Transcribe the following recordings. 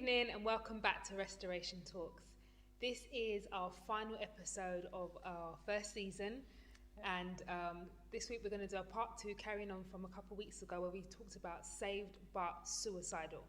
evening and welcome back to Restoration Talks. This is our final episode of our first season, and this week we're going to do a part 2 carrying on from a couple of weeks ago where we talked about saved but suicidal.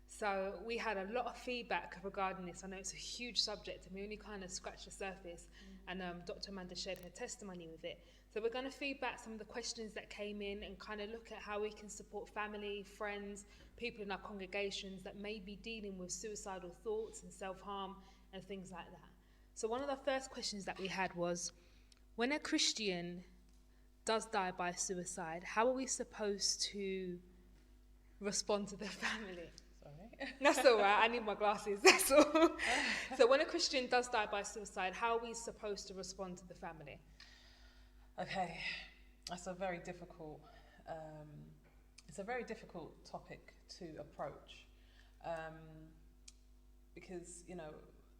So we had a lot of feedback regarding this. I know it's a huge subject and we only kind of scratched the surface, and Dr. Amanda shared her testimony with it. So we're going to feed back some of the questions that came in and kind of look at how we can support family, friends, people in our congregations that may be dealing with suicidal thoughts and self-harm and things like that. So one of the first questions that we had was, when a Christian does die by suicide, how are we supposed to respond to the family? Sorry. That's all right, I need my glasses, that's all. So when a Christian does die by suicide, how are we supposed to respond to the family? Okay, that's a very difficult, it's a very difficult topic to approach, because, you know,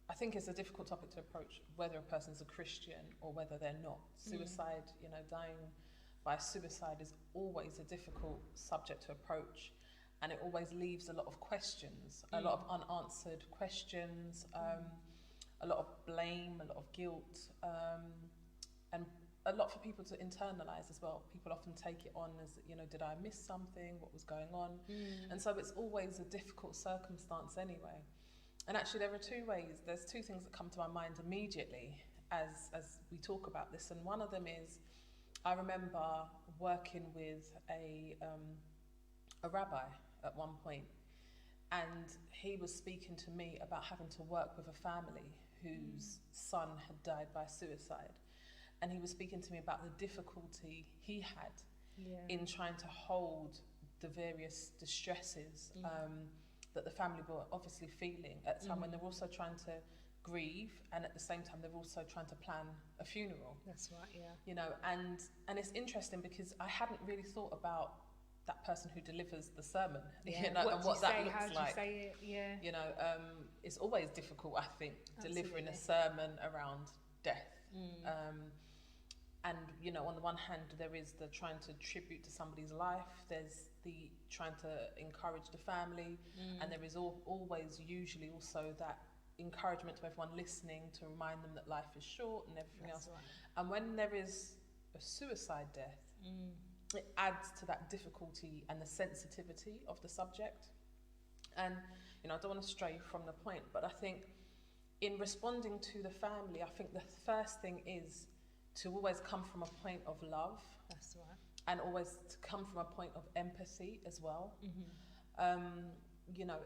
I think it's a difficult topic to approach whether a person's a Christian or whether they're not. Suicide, you know, dying by suicide is always a difficult subject to approach, and it always leaves a lot of questions, a lot of unanswered questions, a lot of blame, a lot of guilt, and a lot for people to internalize as well. People often take it on as, you know, did I miss something? What was going on? And so it's always a difficult circumstance anyway. And actually there are two ways. There's two things that come to my mind immediately as we talk about this. And one of them is, I remember working with a rabbi at one point, and he was speaking to me about having to work with a family whose son had died by suicide. And he was speaking to me about the difficulty he had in trying to hold the various distresses that the family were obviously feeling at a time when they're also trying to grieve, and at the same time they're also trying to plan a funeral. That's right, yeah. You know, and it's interesting because I hadn't really thought about that person who delivers the sermon, you know, and what that looks like. How do you say it? Yeah. You know, it's always difficult, I think, delivering a sermon around death. And, you know, on the one hand, there is the trying to tribute to somebody's life, there's the trying to encourage the family, and there is always usually also that encouragement to everyone listening to remind them that life is short and everything else. Right. And when there is a suicide death, it adds to that difficulty and the sensitivity of the subject. And, you know, I don't want to stray from the point, but I think in responding to the family, I think the first thing is to always come from a point of love. That's right. And always to come from a point of empathy as well. You know,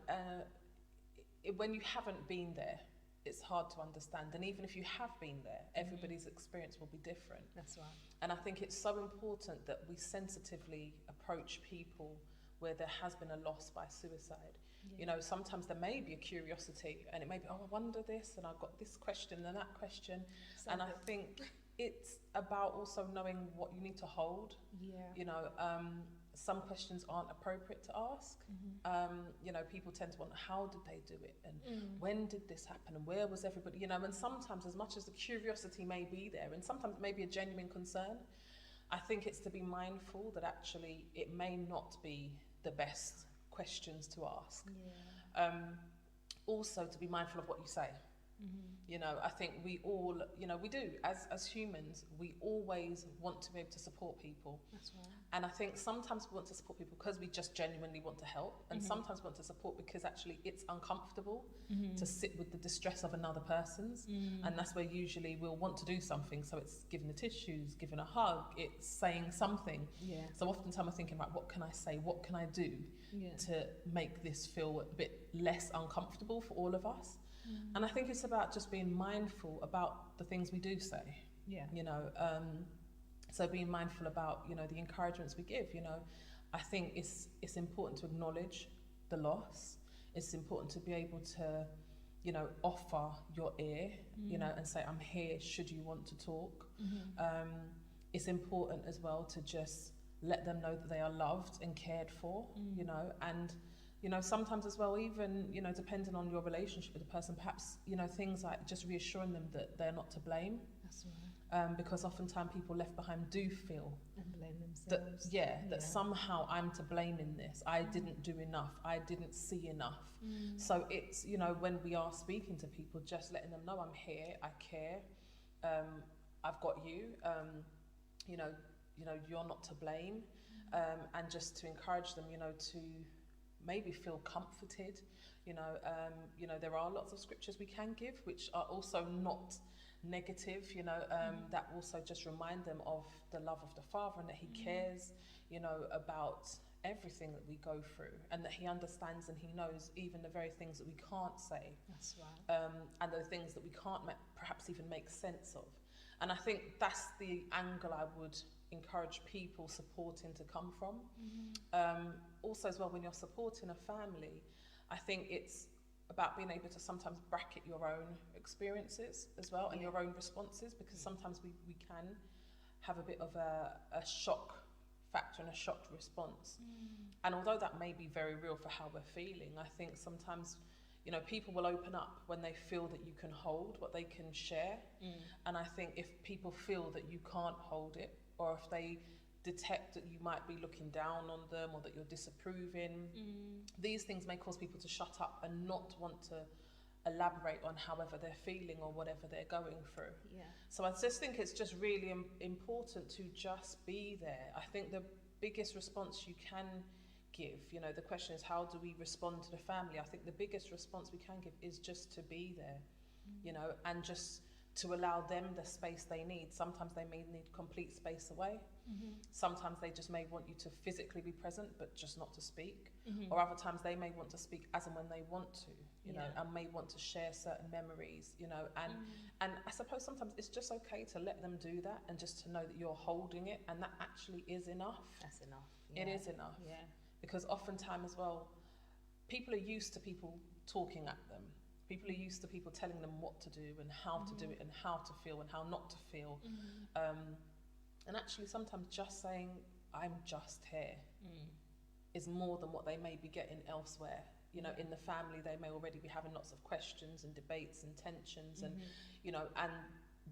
when you haven't been there, it's hard to understand. And even if you have been there, everybody's experience will be different. That's right. And I think it's so important that we sensitively approach people where there has been a loss by suicide. You know, sometimes there may be a curiosity, and it may be, oh, I wonder this, and I've got this question and that question. And I think it's about also knowing what you need to hold. You know, some questions aren't appropriate to ask. You know, people tend to wonder, how did they do it, and when did this happen, and where was everybody, you know. And sometimes, as much as the curiosity may be there, and sometimes it may be a genuine concern, I think it's to be mindful that actually it may not be the best questions to ask. Also to be mindful of what you say. You know, I think we all, you know, we do, as humans, we always want to be able to support people. That's right. And I think sometimes we want to support people because we just genuinely want to help, and sometimes we want to support because actually it's uncomfortable to sit with the distress of another person's, and that's where usually we'll want to do something. So it's giving the tissues, giving a hug, it's saying something. So oftentimes I'm thinking about, what can I say, what can I do to make this feel a bit less uncomfortable for all of us. And I think it's about just being mindful about the things we do say. You know, so being mindful about, you know, the encouragements we give. You know, I think it's important to acknowledge the loss. It's important to be able to, you know, offer your ear, you know, and say, I'm here should you want to talk. It's important as well to just let them know that they are loved and cared for, you know, and You know, sometimes as well, even, you know, depending on your relationship with the person, perhaps, you know, things like just reassuring them that they're not to blame. That's right. Because oftentimes people left behind do feel And blame themselves. that somehow I'm to blame in this. I didn't do enough. I didn't see enough. So it's, you know, when we are speaking to people, just letting them know I'm here, I care, I've got you, you know, you're not to blame, and just to encourage them, you know, to maybe feel comforted. You know, there are lots of scriptures we can give which are also not negative, you know, that also just remind them of the love of the Father, and that he cares, you know, about everything that we go through, and that he understands and he knows even the very things that we can't say. That's right. And the things that we can't perhaps even make sense of. And I think that's the angle I would encourage people supporting to come from. Also as well, when you're supporting a family, I think it's about being able to sometimes bracket your own experiences as well, and your own responses, because sometimes we can have a bit of a shock factor and a shocked response. And although that may be very real for how we're feeling, I think sometimes, you know, people will open up when they feel that you can hold what they can share. And I think if people feel that you can't hold it, or if they detect that you might be looking down on them, or that you're disapproving, these things may cause people to shut up and not want to elaborate on however they're feeling or whatever they're going through. So I just think it's just really important to just be there. I think the biggest response you can give, you know, the question is, how do we respond to the family? I think the biggest response we can give is just to be there, you know, and just to allow them the space they need. Sometimes they may need complete space away. Sometimes they just may want you to physically be present but just not to speak. Or other times they may want to speak as and when they want to, you know, and may want to share certain memories, you know, and I suppose sometimes it's just okay to let them do that, and just to know that you're holding it, and that actually is enough. That's enough. It is enough. Because oftentimes as well, people are used to people talking at them. People are used to people telling them what to do and how to do it and how to feel and how not to feel. And actually sometimes just saying, I'm just here, is more than what they may be getting elsewhere. You know, in the family, they may already be having lots of questions and debates and tensions, and, you know, and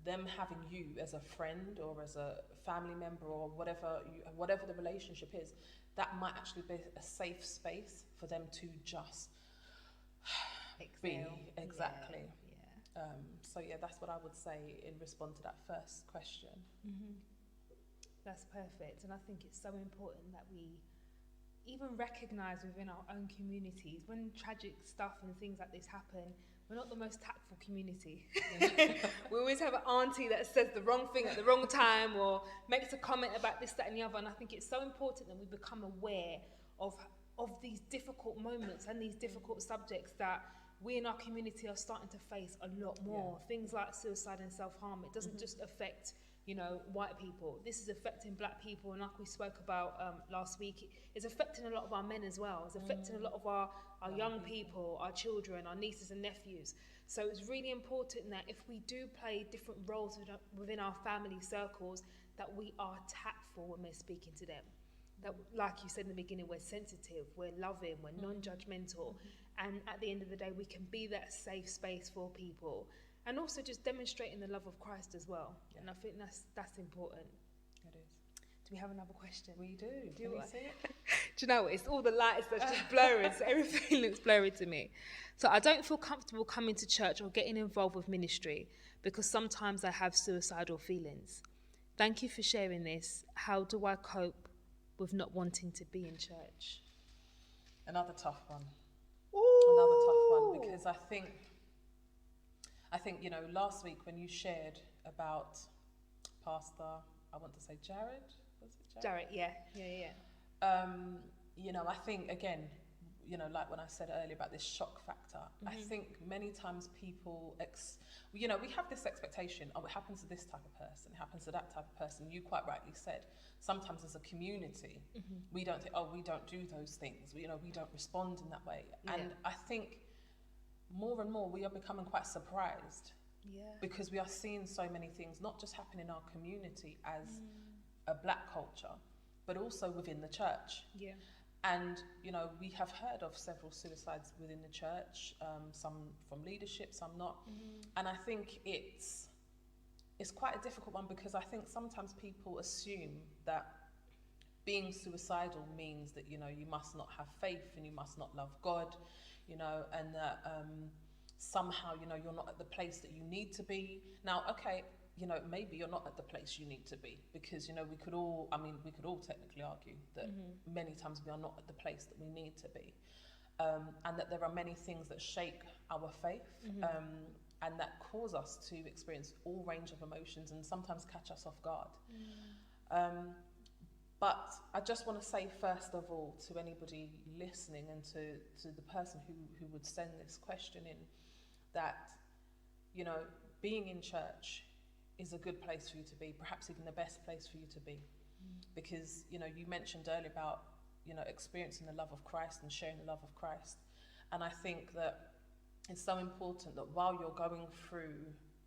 them having you as a friend or as a family member or whatever the relationship is, that might actually be a safe space for them to just be. Exactly. So yeah, that's what I would say in response to that first question. That's perfect, and I think it's so important that we even recognise within our own communities, when tragic stuff and things like this happen, we're not the most tactful community. We always have an auntie that says the wrong thing at the wrong time, or makes a comment about this, that and the other, and I think it's so important that we become aware of these difficult moments and these difficult subjects that we in our community are starting to face a lot more. Things like suicide and self-harm, it doesn't just affect, you know, white people. This is affecting black people, and like we spoke about last week, it's affecting a lot of our men as well. It's affecting a lot of our young people, our children, our nieces and nephews. So it's really important that if we do play different roles within our family circles, that we are tactful when we're speaking to them. That, like you said in the beginning, we're sensitive, we're loving, we're non-judgmental, and at the end of the day, we can be that safe space for people. And also just demonstrating the love of Christ as well. And I think that's important. It is. Do we have another question? We do. Can you see it? Do you know what? It's all the lights that's just blurring, so everything looks blurry to me. So I don't feel comfortable coming to church or getting involved with ministry because sometimes I have suicidal feelings. Thank you for sharing this. How do I cope with not wanting to be in church? Another tough one. Ooh. Another tough one, because I think, you know, last week when you shared about Pastor, I want to say Jared, was it Jared? Yeah. You know, I think, again, you know, like when I said earlier about this shock factor, I think many times people, you know, we have this expectation, oh, it happens to this type of person, it happens to that type of person. You quite rightly said, sometimes as a community, we don't think, oh, we don't do those things, you know, we don't respond in that way. And I think more and more we are becoming quite surprised, because we are seeing so many things not just happen in our community as a black culture, but also within the church. And, you know, we have heard of several suicides within the church, some from leadership, some not. And I think it's quite a difficult one, because I think sometimes people assume that being suicidal means that, you know, you must not have faith and you must not love God, you know, and that somehow, you know, you're not at the place that you need to be. Now, okay, you know, maybe you're not at the place you need to be, because, you know, we could all technically argue that many times we are not at the place that we need to be, and that there are many things that shake our faith, and that cause us to experience all range of emotions and sometimes catch us off guard. But I just want to say, first of all, to anybody listening, and to the person who would send this question in, that, you know, being in church is a good place for you to be, perhaps even the best place for you to be. Because, you know, you mentioned earlier about, you know, experiencing the love of Christ and sharing the love of Christ. And I think that it's so important that while you're going through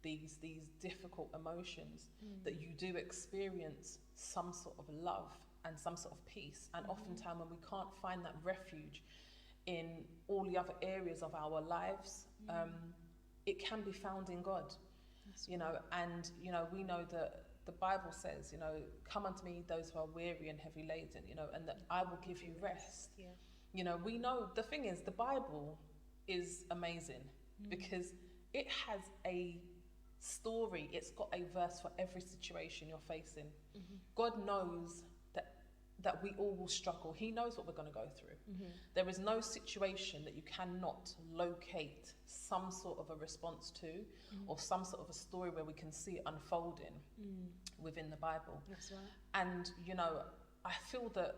these difficult emotions, that you do experience some sort of love and some sort of peace. And oftentimes when we can't find that refuge in all the other areas of our lives, it can be found in God. That's you know, and, you know, we know that the Bible says, you know, come unto me those who are weary and heavy laden, you know, and that I will give you rest. Yeah. You know, we know, the thing is, the Bible is amazing because it has a story, it's got a verse for every situation you're facing. God knows that we all will struggle. He knows what we're going to go through. There is no situation that you cannot locate some sort of a response to, or some sort of a story where we can see it unfolding within the Bible. That's right. And, you know, I feel that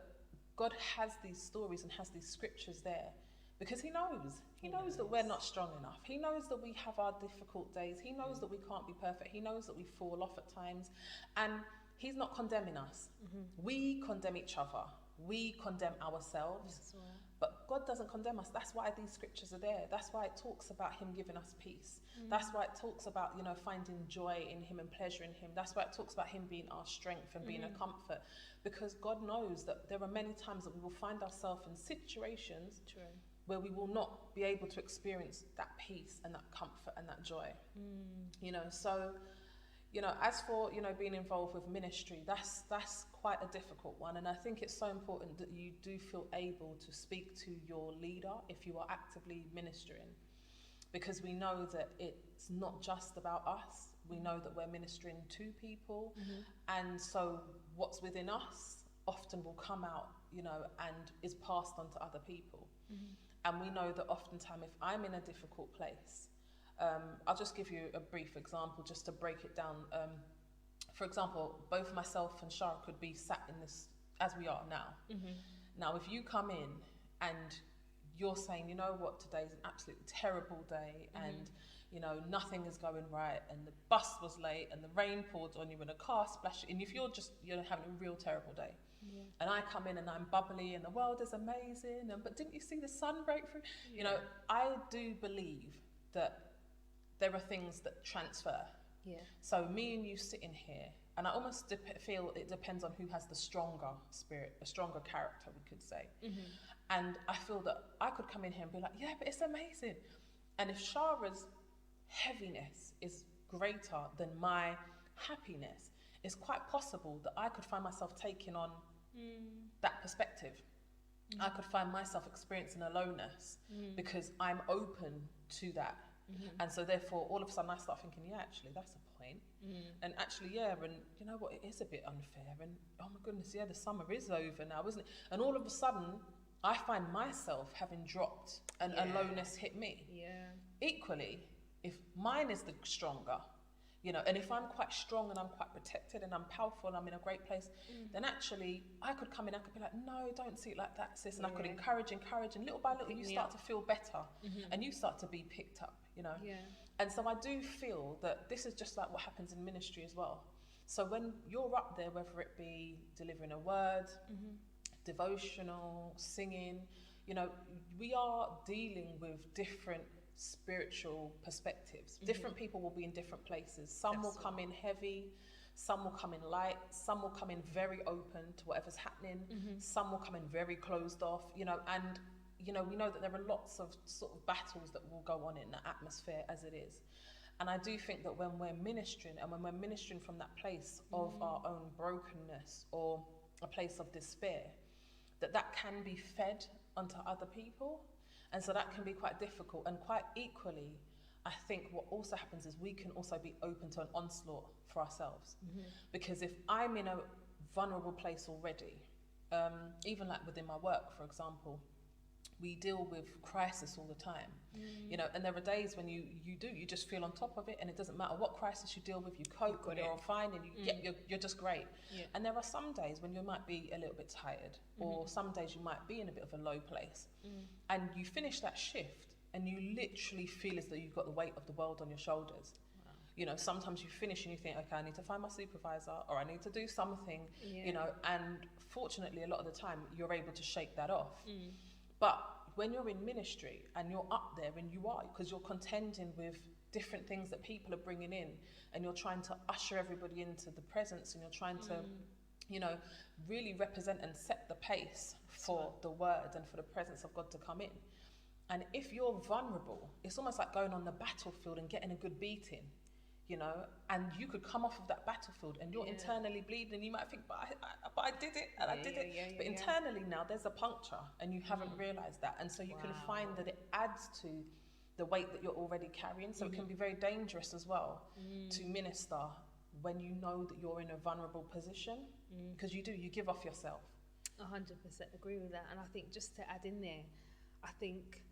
God has these stories and has these scriptures there because He knows. He knows that we're not strong enough. He knows that we have our difficult days. He knows that we can't be perfect. He knows that we fall off at times. And He's not condemning us. We condemn each other. We condemn ourselves. Right. But God doesn't condemn us. That's why these scriptures are there. That's why it talks about Him giving us peace. That's why it talks about, you know, finding joy in Him and pleasure in Him. That's why it talks about Him being our strength and being a comfort. Because God knows that there are many times that we will find ourselves in situations where we will not be able to experience that peace and that comfort and that joy. You know, so, you know, as for, you know, being involved with ministry, that's quite a difficult one. And I think it's so important that you do feel able to speak to your leader if you are actively ministering, because we know that it's not just about us. We know that we're ministering to people. And so what's within us often will come out, you know, and is passed on to other people. And we know that oftentimes if I'm in a difficult place, I'll just give you a brief example just to break it down. For example, both myself and Shara could be sat in this as we are now. Now, if you come in and you're saying, you know what, today's an absolutely terrible day, and, you know, nothing is going right, and the bus was late, and the rain poured on you, and a car splashed, and if you're having a real terrible day, and I come in and I'm bubbly and the world is amazing, but didn't you see the sun break through? You know, I do believe that there are things that transfer. So me and you sitting here, and I almost feel it depends on who has the stronger spirit, a stronger character, we could say. And I feel that I could come in here and be like, yeah, but it's amazing. And if Shara's heaviness is greater than my happiness, it's quite possible that I could find myself taking on that perspective. I could find myself experiencing aloneness because I'm open to that. And so therefore, all of a sudden I start thinking, yeah, actually, that's a point. And actually, yeah, and you know what, it is a bit unfair. And oh my goodness, yeah, the summer is over now, isn't it? And all of a sudden, I find myself having dropped and aloneness hit me. Equally, if mine is the stronger, you know, and if I'm quite strong and I'm quite protected and I'm powerful and I'm in a great place, then actually I could come in, I could be like, no, don't see it like that, sis. And I could encourage, and little by little you start to feel better and you start to be picked up, you know. And so I do feel that this is just like what happens in ministry as well. So when you're up there, whether it be delivering a word, devotional, singing, you know, we are dealing with different spiritual perspectives. Different people will be in different places. Some will come in heavy, Some will come in light, some will come in very open to whatever's happening, some will come in very closed off, and we know that there are lots of sort of battles that will go on in the atmosphere as it is. And I do think that when we're ministering, and when we're ministering from that place of our own brokenness or a place of despair, that can be fed onto other people. And so that can be quite difficult. And quite equally, I think what also happens is we can also be open to an onslaught for ourselves. Because if I'm in a vulnerable place already, even like within my work, for example, we deal with crisis all the time, and there are days when you just feel on top of it, and it doesn't matter what crisis you deal with, you cope, and you're all fine, and you're just great. And there are some days when you might be a little bit tired, or some days you might be in a bit of a low place, and you finish that shift and you literally feel as though you've got the weight of the world on your shoulders. Sometimes you finish and you think, okay, I need to find my supervisor, or I need to do something, and fortunately a lot of the time you're able to shake that off. But when you're in ministry and you're up there, and you are, because you're contending with different things that people are bringing in, and you're trying to usher everybody into the presence, and you're trying to, really represent and set the pace for the word and for the presence of God to come in. And if you're vulnerable, it's almost like going on the battlefield and getting a good beating, and you could come off of that battlefield and you're internally bleeding. You might think, but I did it, and I did it. But internally now there's a puncture, and you haven't realised that. And so you can find that it adds to the weight that you're already carrying. So it can be very dangerous as well to minister when you know that you're in a vulnerable position, because you give off yourself. 100% agree with that. And I think just to add in there, I think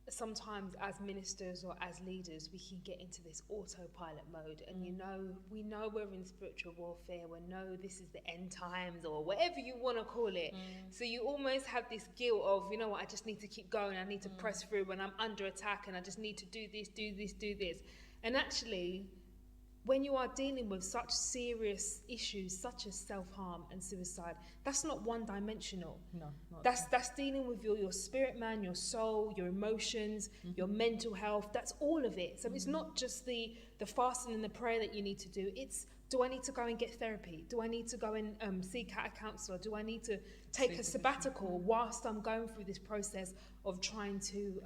sometimes as ministers or as leaders, we can get into this autopilot mode, and we know we're in spiritual warfare, we know this is the end times, or whatever you want to call it. So you almost have this guilt of, I just need to keep going, I need to press through when I'm under attack, and I just need to do this. And actually, when you are dealing with such serious issues such as self-harm and suicide, that's not one-dimensional. No, that's dealing with your spirit man, your soul, your emotions, your mental health. That's all of it. So it's not just the fasting and the prayer that you need to do. It's, do I need to go and get therapy? Do I need to go and seek out a counsellor? Do I need to take a sabbatical whilst I'm going through this process of trying to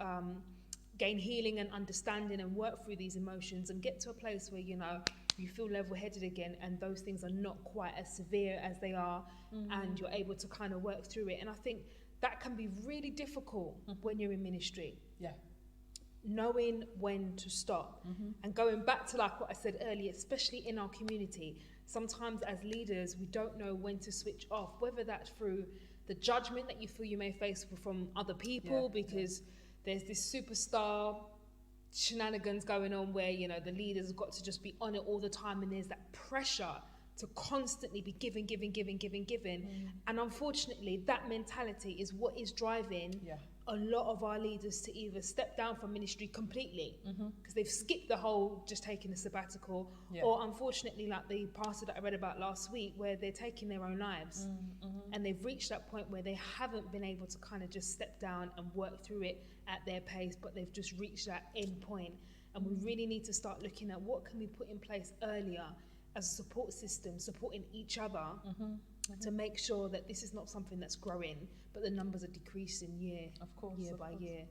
gain healing and understanding and work through these emotions and get to a place where you feel level-headed again, and those things are not quite as severe as they are, and you're able to kind of work through it. And I think that can be really difficult when you're in ministry. Knowing when to stop, and going back to like what I said earlier, especially in our community, sometimes as leaders we don't know when to switch off, whether that's through the judgment that you feel you may face from other people, because there's this superstar shenanigans going on where the leaders have got to just be on it all the time, and there's that pressure to constantly be giving, and unfortunately that mentality is what is driving a lot of our leaders to either step down from ministry completely, because they've skipped the whole just taking a sabbatical, or unfortunately like the pastor that I read about last week, where they're taking their own lives, and they've reached that point where they haven't been able to kind of just step down and work through it at their pace, but they've just reached that end point. And we really need to start looking at what can we put in place earlier as a support system, supporting each other, to make sure that this is not something that's growing, but the numbers are decreasing year by year.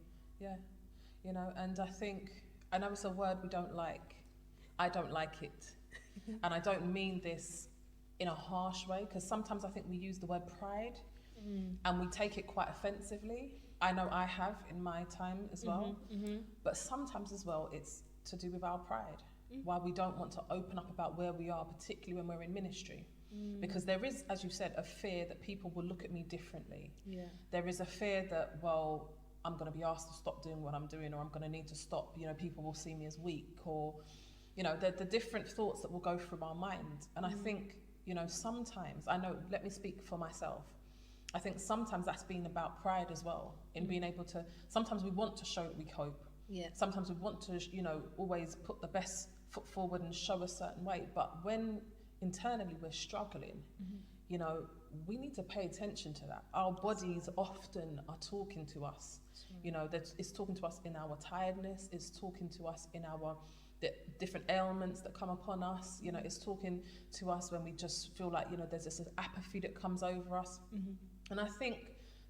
And I think, I know it's a word we don't like. I don't like it. And I don't mean this in a harsh way, because sometimes I think we use the word pride and we take it quite offensively. I know I have in my time as well. But sometimes as well, it's to do with our pride. Why we don't want to open up about where we are, particularly when we're in ministry. Because there is, as you said, a fear that people will look at me differently. There is a fear that, well, I'm going to be asked to stop doing what I'm doing, or I'm going to need to stop, people will see me as weak, or, the different thoughts that will go through our mind. And I think, sometimes, let me speak for myself. I think sometimes that's been about pride as well, in being able to, sometimes we want to show that we cope. Sometimes we want to, always put the best foot forward and show a certain way. But when internally we're struggling, we need to pay attention to that. Our bodies often are talking to us. That it's talking to us in our tiredness, it's talking to us in our the different ailments that come upon us. You know, it's talking to us when we just feel like, you know, there's this apathy that comes over us. And I think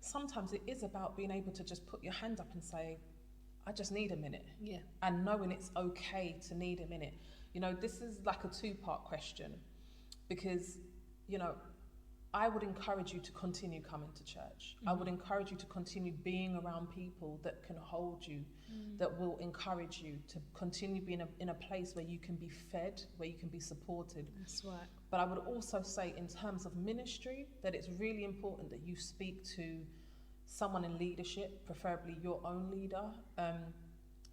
sometimes it is about being able to just put your hand up and say, I just need a minute. Yeah. And knowing it's okay to need a minute. You know, this is like a two-part question, because, you know, I would encourage you to continue coming to church. I would encourage you to continue being around people that can hold you, that will encourage you to continue being in a place where you can be fed, where you can be supported. That's right. But I would also say, in terms of ministry, that it's really important that you speak to someone in leadership, preferably your own leader,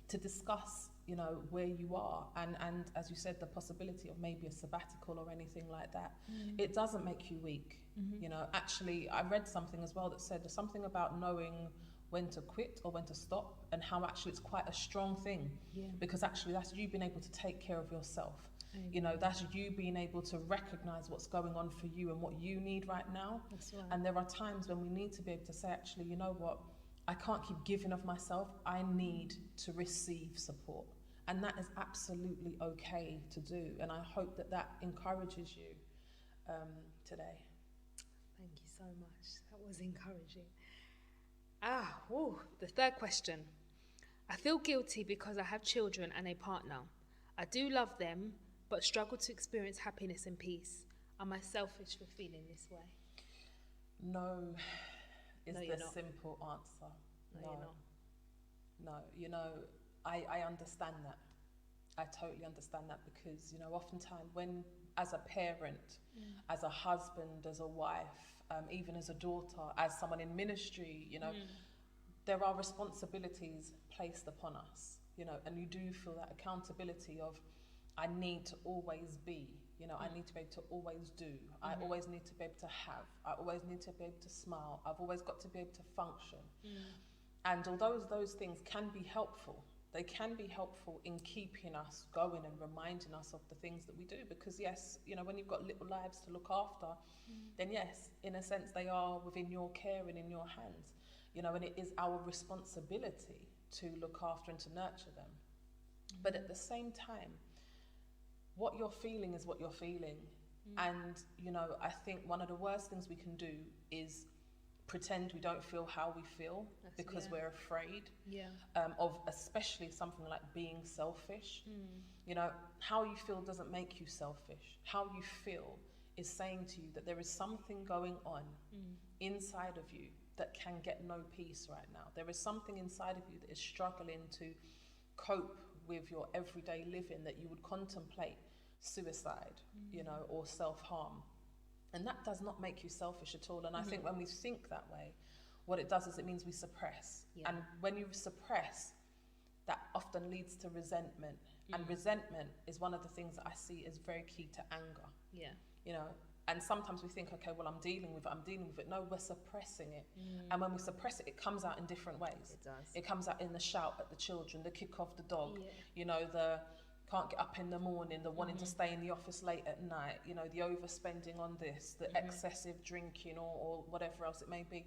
to discuss, you know, where you are, and as you said, the possibility of maybe a sabbatical or anything like that. It doesn't make you weak. You know, actually, I read something as well that said there's something about knowing when to quit or when to stop, and how actually it's quite a strong thing, because actually that's you being able to take care of yourself. You know, that's you being able to recognize what's going on for you and what you need right now. That's right. And there are times when we need to be able to say, actually, you know what, I can't keep giving of myself. I need to receive support. And that is absolutely okay to do. And I hope that that encourages you today. Thank you so much. That was encouraging. The third question. I feel guilty because I have children and a partner. I do love them, but struggle to experience happiness and peace. Am I selfish for feeling this way? No is No, the you're not. simple answer. No, you're not. No, you know, I understand that. I totally understand that, because, you know, oftentimes when, as a parent, as a husband, as a wife, even as a daughter, as someone in ministry, you know, there are responsibilities placed upon us, you know, and you do feel that accountability of, I need to always be, you know, I need to be able to always do, I always need to be able to have, I always need to be able to smile, I've always got to be able to function. And although those things can be helpful, they can be helpful in keeping us going and reminding us of the things that we do. Because yes, you know, when you've got little lives to look after, then yes, in a sense, they are within your care and in your hands, you know, and it is our responsibility to look after and to nurture them. But at the same time, what you're feeling is what you're feeling. And, you know, I think one of the worst things we can do is pretend we don't feel how we feel, because we're afraid of especially something like being selfish. You know, how you feel doesn't make you selfish. How you feel is saying to you that there is something going on inside of you that can get no peace right now. There is something inside of you that is struggling to cope with your everyday living, that you would contemplate suicide, you know, or self-harm. And that does not make you selfish at all. And I think when we think that way, what it does is it means we suppress. And when you suppress, that often leads to resentment. And resentment is one of the things that I see as very key to anger. You know, and sometimes we think, okay, well, I'm dealing with it. No, we're suppressing it. And when we suppress it, it comes out in different ways. It does. It comes out in the shout at the children, the kick off the dog, you know, the can't get up in the morning, the wanting to stay in the office late at night, you know, the overspending on this, the excessive drinking, or whatever else it may be.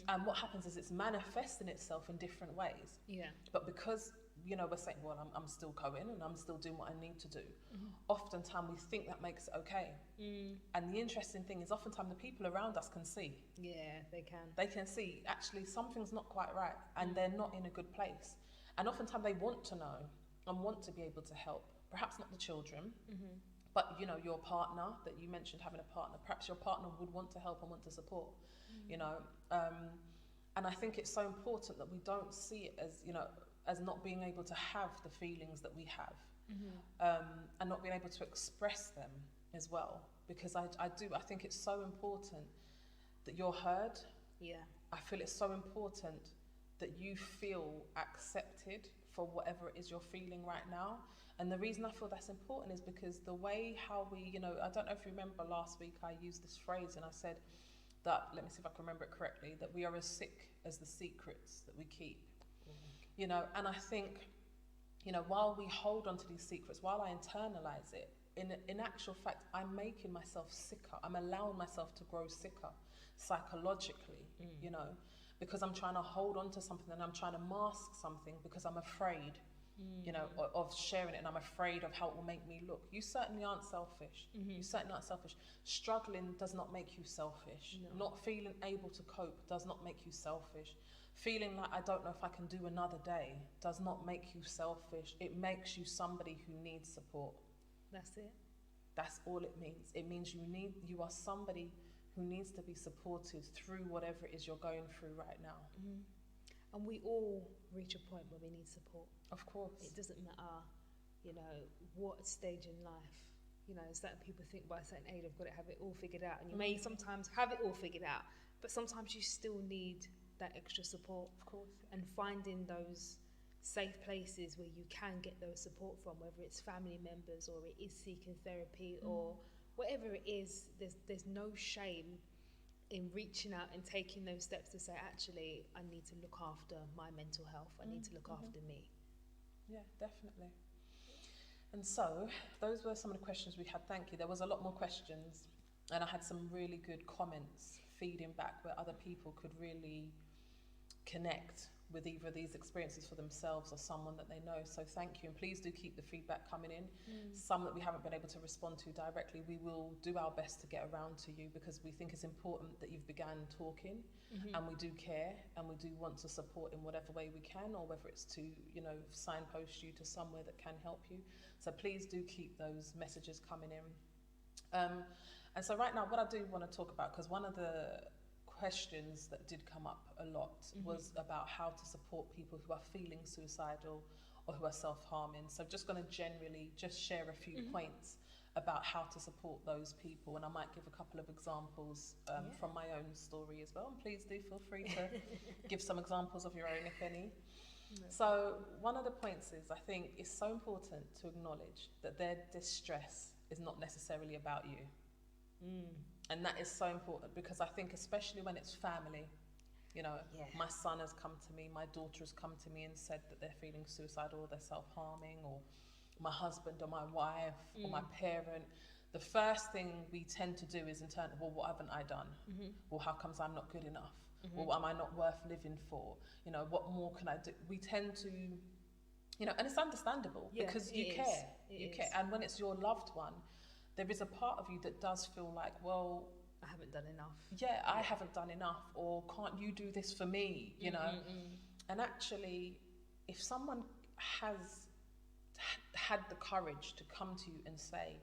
And what happens is it's manifesting itself in different ways. But because, you know, we're saying, well, I'm still going and I'm still doing what I need to do, oftentimes we think that makes it okay. And the interesting thing is, oftentimes the people around us can see. They can. They can see, actually, something's not quite right, and they're not in a good place. And oftentimes they want to know and want to be able to help. Perhaps not the children, but, you know, your partner, that you mentioned having a partner, perhaps your partner would want to help and want to support, you know. And I think it's so important that we don't see it as, you know, as not being able to have the feelings that we have, and not being able to express them as well. Because I think it's so important that you're heard. I feel it's so important that you feel accepted for whatever it is you're feeling right now. And the reason I feel that's important is because the way how we, you know, I don't know if you remember last week I used this phrase and I said that, let me see if I can remember it correctly, that we are as sick as the secrets that we keep. You know, and I think, you know, while we hold on to these secrets, while I internalize it, in actual fact, I'm making myself sicker. I'm allowing myself to grow sicker psychologically, you know, because I'm trying to hold on to something and I'm trying to mask something because I'm afraid you know, of sharing it, and I'm afraid of how it will make me look. You certainly aren't selfish. You certainly aren't selfish. Struggling does not make you selfish. No. Not feeling able to cope does not make you selfish. Feeling like I don't know if I can do another day does not make you selfish. It makes you somebody who needs support. That's it. That's all it means. It means you are somebody who needs to be supported through whatever it is you're going through right now. And we all reach a point where we need support. Of course. It doesn't matter, you know, what stage in life. You know, certain people think by a certain age I've got to have it all figured out. And you may sometimes have it all figured out, but sometimes you still need that extra support. Of course. And finding those safe places where you can get those support from, whether it's family members or it is seeking therapy or whatever it is, there's no shame in reaching out and taking those steps to say, actually, I need to look after my mental health. I need to look after me. Yeah, definitely. And so those were some of the questions we had. Thank you. There was a lot more questions, and I had some really good comments feeding back where other people could really connect with either of these experiences for themselves or someone that they know. So thank you, and please do keep the feedback coming in. Some that we haven't been able to respond to directly, we will do our best to get around to you, because we think it's important that you've began talking, and we do care, and we do want to support in whatever way we can, or whether it's to, you know, signpost you to somewhere that can help you. So please do keep those messages coming in. And so right now, what I do want to talk about, because one of the questions that did come up a lot was about how to support people who are feeling suicidal or who are self-harming. So I'm just going to generally just share a few points about how to support those people, and I might give a couple of examples from my own story as well, and please do feel free to give some examples of your own, if any. So one of the points is, I think it's so important to acknowledge that their distress is not necessarily about you. And that is so important, because I think especially when it's family, you know, my son has come to me, my daughter has come to me and said that they're feeling suicidal or they're self-harming, or my husband or my wife or my parent. The first thing we tend to do is in turn, well, what haven't I done? Well, how comes I'm not good enough? Well, am I not worth living for? You know, what more can I do? We tend to, you know, and it's understandable, because you care. You care. And when it's your loved one, there is a part of you that does feel like, well, I haven't done enough. I haven't done enough, or can't you do this for me, you know? And actually, if someone has had the courage to come to you and say,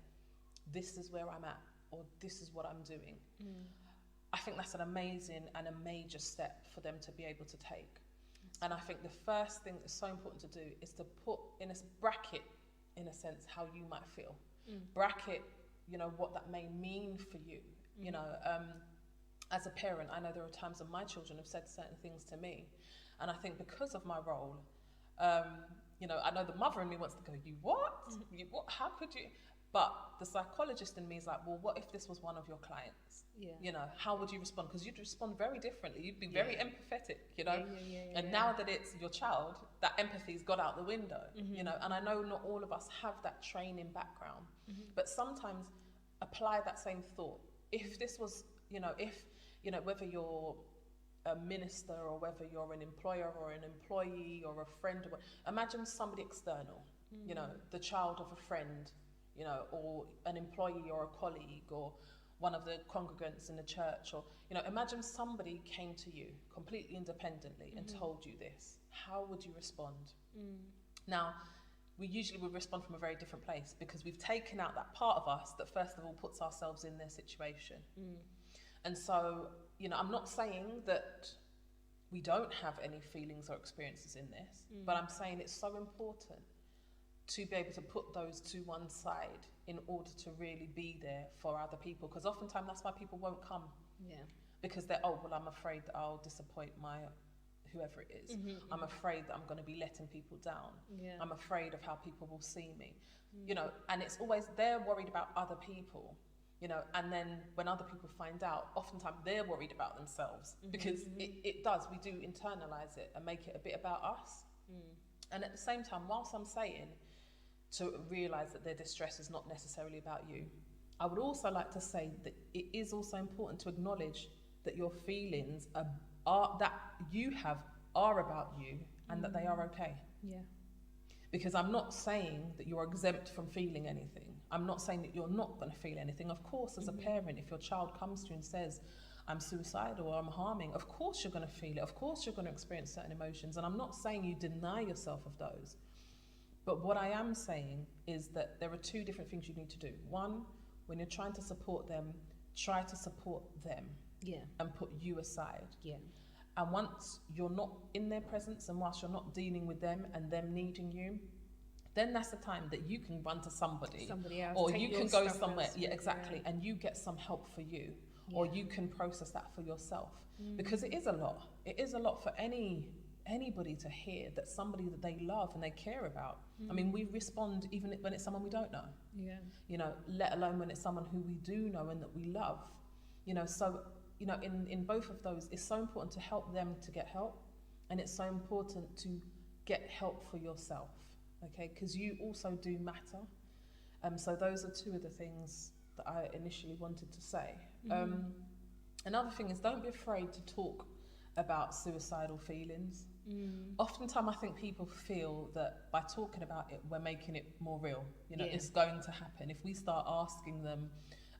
this is where I'm at, or this is what I'm doing, I think that's an amazing and a major step for them to be able to take. And I think the first thing that's so important to do is to put in a bracket, in a sense, how you might feel. Bracket, you know, what that may mean for you. You know, as a parent, I know there are times when my children have said certain things to me, and I think because of my role, you know, I know the mother in me wants to go, you what? You what? How could you? But the psychologist in me is like, well, what if this was one of your clients? You know, how would you respond? Because you'd respond very differently. You'd be very empathetic, you know. And now that it's your child, that empathy's got out the window, you know. And I know not all of us have that training background, but sometimes apply that same thought. If this was, you know, if, you know, whether you're a minister or whether you're an employer or an employee or a friend, or imagine somebody external, you know, the child of a friend, you know, or an employee or a colleague or one of the congregants in the church, or, you know, imagine somebody came to you completely independently and told you this. How would you respond? Now, we usually would respond from a very different place, because we've taken out that part of us that first of all puts ourselves in their situation. And so, you know, I'm not saying that we don't have any feelings or experiences in this, but I'm saying it's so important to be able to put those to one side in order to really be there for other people, because oftentimes that's why people won't come. Because they're, oh, well, I'm afraid that I'll disappoint my whoever it is. I'm afraid that I'm going to be letting people down. I'm afraid of how people will see me. You know, and it's always, they're worried about other people, you know, and then when other people find out, oftentimes they're worried about themselves, because it does, we do internalize it and make it a bit about us. And at the same time, whilst I'm saying to realize that their distress is not necessarily about you, I would also like to say that it is also important to acknowledge that your feelings are that you have are about you, and that they are okay. Because I'm not saying that you're exempt from feeling anything. I'm not saying that you're not going to feel anything. Of course, as a parent, if your child comes to you and says, I'm suicidal or I'm harming, of course you're going to feel it. Of course you're going to experience certain emotions. And I'm not saying you deny yourself of those. But what I am saying is that there are two different things you need to do. One, when you're trying to support them, try to support them. Yeah. And put you aside. Yeah. And once you're not in their presence and whilst you're not dealing with them and them needing you, then that's the time that you can run to somebody else, or you can go somewhere. Else. Yeah, exactly. And you get some help for you, or you can process that for yourself. Because it is a lot. It is a lot for anybody to hear that somebody that they love and they care about. I mean, we respond even when it's someone we don't know. Yeah. You know, let alone when it's someone who we do know and that we love. You know, so you know, in both of those, it's so important to help them to get help, and it's so important to get help for yourself, okay? Because you also do matter. So those are two of the things that I initially wanted to say. Another thing is, don't be afraid to talk about suicidal feelings. Oftentimes, I think people feel that by talking about it, we're making it more real. You know, it's going to happen. If we start asking them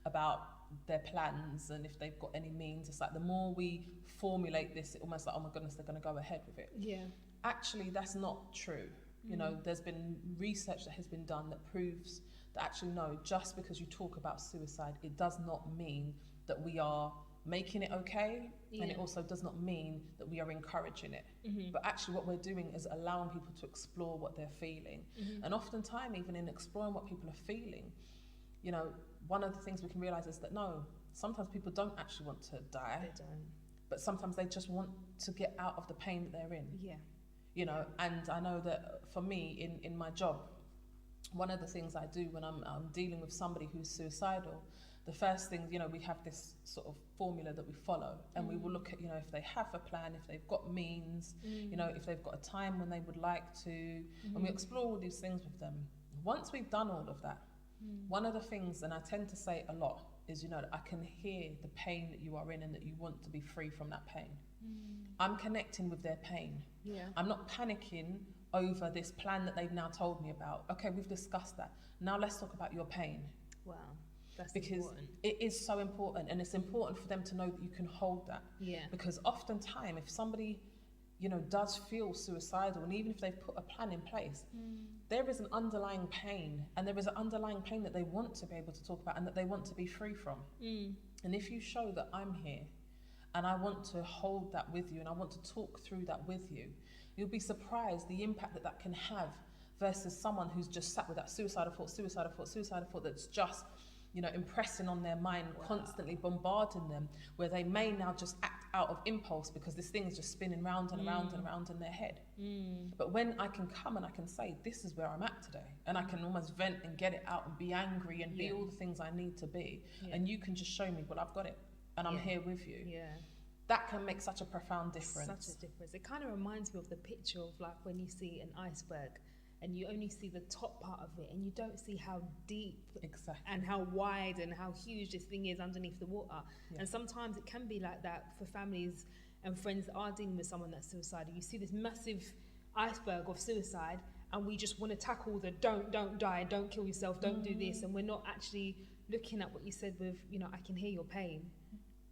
about their plans and if they've got any means, it's like the more we formulate this, it almost like, oh my goodness, they're going to go ahead with it. Yeah. Actually, that's not true. You know, there's been research that has been done that proves that actually, no, just because you talk about suicide, it does not mean that we are making it okay, and it also does not mean that we are encouraging it. But actually what we're doing is allowing people to explore what they're feeling. And oftentimes, even in exploring what people are feeling, you know, one of the things we can realize is that no, sometimes people don't actually want to die. They don't. But sometimes they just want to get out of the pain that they're in. Yeah. You know, and I know that for me in my job, one of the things I do when I'm dealing with somebody who's suicidal, the first thing, you know, we have this sort of formula that we follow, and we will look at, you know, if they have a plan, if they've got means, you know, if they've got a time when they would like to, and we explore all these things with them. Once we've done all of that, one of the things, and I tend to say a lot, is, you know, I can hear the pain that you are in and that you want to be free from that pain. I'm connecting with their pain. Yeah. I'm not panicking over this plan that they've now told me about. Okay, we've discussed that. Now let's talk about your pain. Wow. That's because important. It is so important, and it's important for them to know that you can hold that. Yeah. Because oftentimes, if somebody, you know, does feel suicidal, and even if they've put a plan in place, there is an underlying pain, and there is an underlying pain that they want to be able to talk about and that they want to be free from. And if you show that I'm here and I want to hold that with you and I want to talk through that with you, you'll be surprised the impact that that can have versus someone who's just sat with that suicidal thought that's just, you know, impressing on their mind, constantly bombarding them, where they may now just act out of impulse because this thing is just spinning round and around and around in their head. But when I can come and I can say, this is where I'm at today, and I can almost vent and get it out and be angry and be all the things I need to be, and you can just show me, well, I've got it, and I'm here with you. That can make such a profound difference. Such a difference. It kind of reminds me of the picture of like when you see an iceberg, and you only see the top part of it, and you don't see how deep and how wide and how huge this thing is underneath the water. And sometimes it can be like that for families and friends that are dealing with someone that's suicidal. You see this massive iceberg of suicide, and we just want to tackle the don't die, don't kill yourself, don't do this, and we're not actually looking at what you said with, you know, I can hear your pain,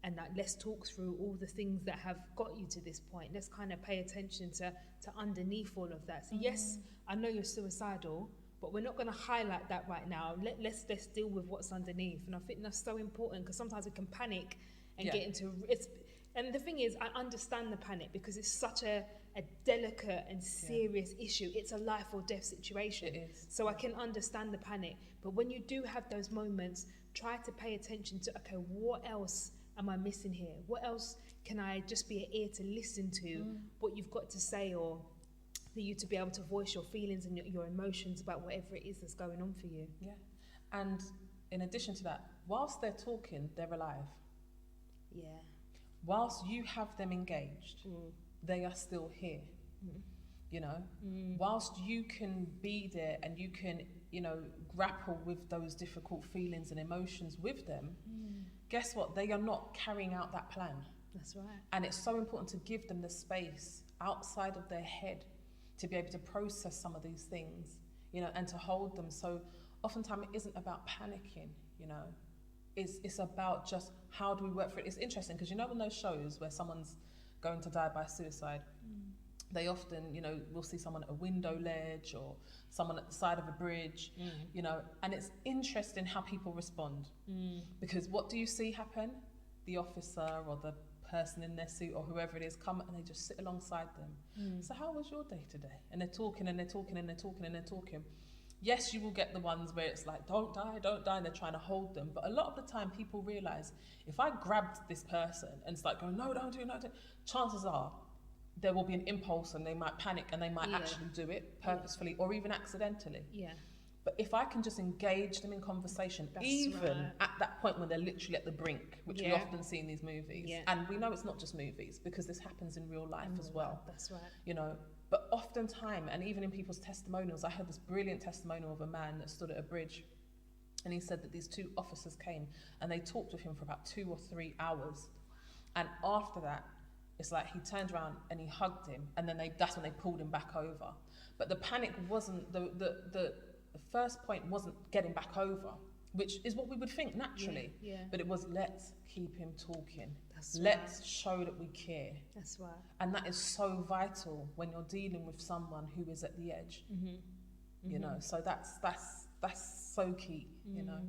and that let's talk through all the things that have got you to this point. Let's kind of pay attention to underneath all of that. So yes, I know you're suicidal, but we're not going to highlight that right now. Let's deal with what's underneath. And I think that's so important, because sometimes we can panic and get into it's. And the thing is, I understand the panic because it's such a delicate and serious issue. It's a life or death situation. It is. So I can understand the panic. But when you do have those moments, try to pay attention to, okay, what else am I missing here? What else can I just be an ear to listen to what you've got to say, or for you to be able to voice your feelings and your emotions about whatever it is that's going on for you. Yeah. And in addition to that, whilst they're talking, they're alive. Yeah. Whilst you have them engaged, they are still here. You know, whilst you can be there and you can, you know, grapple with those difficult feelings and emotions with them, guess what? They are not carrying out that plan. That's right. And it's so important to give them the space outside of their head to be able to process some of these things, you know, and to hold them. So oftentimes it isn't about panicking, you know. It's about just how do we work through it. It's interesting because, you know, in those shows where someone's going to die by suicide, they often, you know, we'll see someone at a window ledge or someone at the side of a bridge, you know, and it's interesting how people respond. Because what do you see happen? The officer or the person in their suit or whoever it is come and they just sit alongside them. So how was your day today? And they're talking and they're talking and they're talking and they're talking. Yes, you will get the ones where it's like, don't die, and they're trying to hold them. But a lot of the time people realise, if I grabbed this person and start going, no, don't do it, chances are there will be an impulse and they might panic and they might actually do it purposefully or even accidentally. But if I can just engage them in conversation, at that point when they're literally at the brink, which we often see in these movies, and we know it's not just movies because this happens in real life as well. That's right. You know, but oftentimes, and even in people's testimonials, I heard this brilliant testimonial of a man that stood at a bridge, and he said that these two officers came and they talked with him for about 2 or 3 hours, and after that, it's like he turned around and he hugged him, and then that's when they pulled him back over. But the panic wasn't the first point wasn't getting back over, which is what we would think naturally. But it was, let's keep him talking. Let's show that we care. That's right. And that is so vital when you're dealing with someone who is at the edge. You know, so that's so key. You know,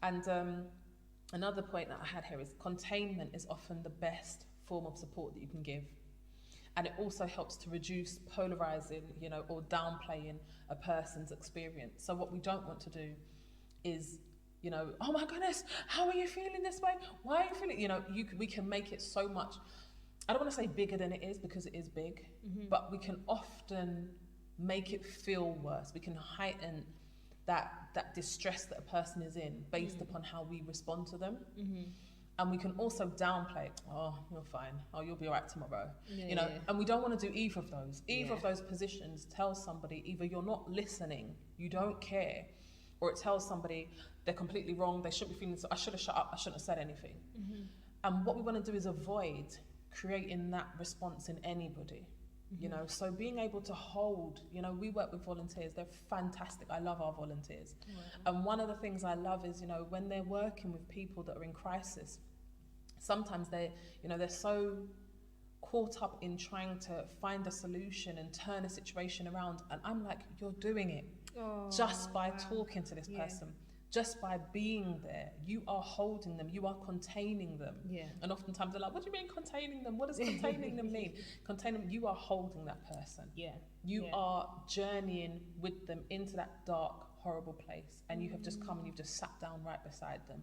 and another point that I had here is containment is often the best form of support that you can give, and it also helps to reduce polarizing, you know, or downplaying a person's experience. So what we don't want to do is, you know, oh my goodness, how are you feeling this way? Why are you feeling, you know, we can make it so much, I don't want to say bigger than it is because it is big, but we can often make it feel worse. We can heighten that distress that a person is in based upon how we respond to them. And we can also downplay, oh, you're fine, oh, you'll be all right tomorrow, you know, and we don't want to do either of those. Either of those positions tells somebody either you're not listening, you don't care, or it tells somebody they're completely wrong, they shouldn't be feeling so, I should have shut up, I shouldn't have said anything. And what we want to do is avoid creating that response in anybody, you know, so being able to hold, you know, we work with volunteers, they're fantastic, I love our volunteers. And one of the things I love is, you know, when they're working with people that are in crisis, sometimes they're so caught up in trying to find a solution and turn a situation around, and I'm like, you're doing it just by talking to this person, just by being there. You are holding them, you are containing them. And oftentimes they're like, what do you mean containing them? What does containing them mean? Containing them, you are holding that person. You are journeying with them into that dark, horrible place, and you have just come and you've just sat down right beside them.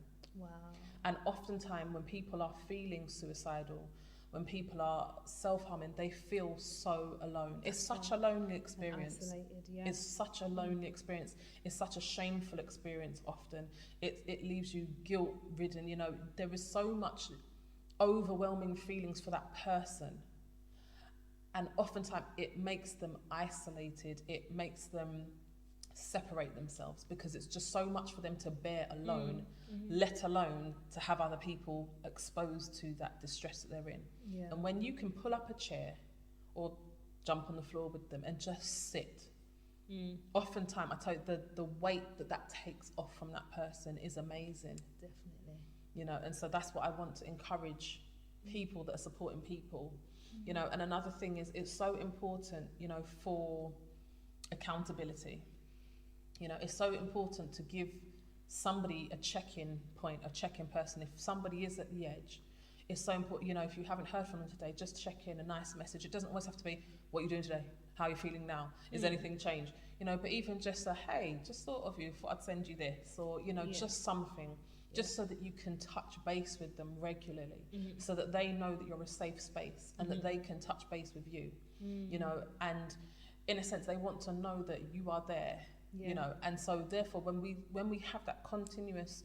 And oftentimes when people are feeling suicidal, when people are self-harming, they feel so alone. It's such a lonely experience. It's such a lonely experience. It's such a shameful experience often. It leaves you guilt-ridden, you know. There is so much overwhelming feelings for that person. And oftentimes it makes them isolated. It makes them separate themselves because it's just so much for them to bear alone, let alone to have other people exposed to that distress that they're in. And when you can pull up a chair or jump on the floor with them and just sit, oftentimes, I tell you, the weight that takes off from that person is amazing. Definitely. You know, and so that's what I want to encourage people that are supporting people, you know. And another thing is, it's so important, you know, for accountability. You know, it's so important to give somebody a check-in point, a check-in person. If somebody is at the edge, it's so important, you know, if you haven't heard from them today, just check in, a nice message. It doesn't always have to be, what are you doing today? How are you feeling now? Is anything changed? You know, but even just a, hey, just thought of you, thought I'd send you this, or, you know, just something, just so that you can touch base with them regularly, so that they know that you're a safe space and that they can touch base with you, you know, and in a sense, they want to know that you are there. You know, and so therefore when we have that continuous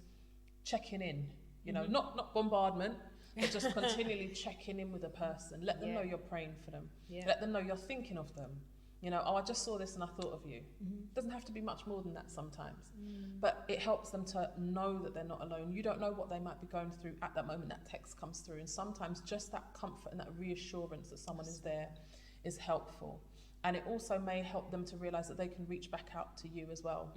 checking in, you know, not bombardment, but just continually checking in with a person, let them know you're praying for them, let them know you're thinking of them, you know, oh, I just saw this and I thought of you. Doesn't have to be much more than that sometimes, but it helps them to know that they're not alone. You don't know what they might be going through at that moment that text comes through, and sometimes just that comfort and that reassurance that someone is there is helpful. And it also may help them to realize that they can reach back out to you as well.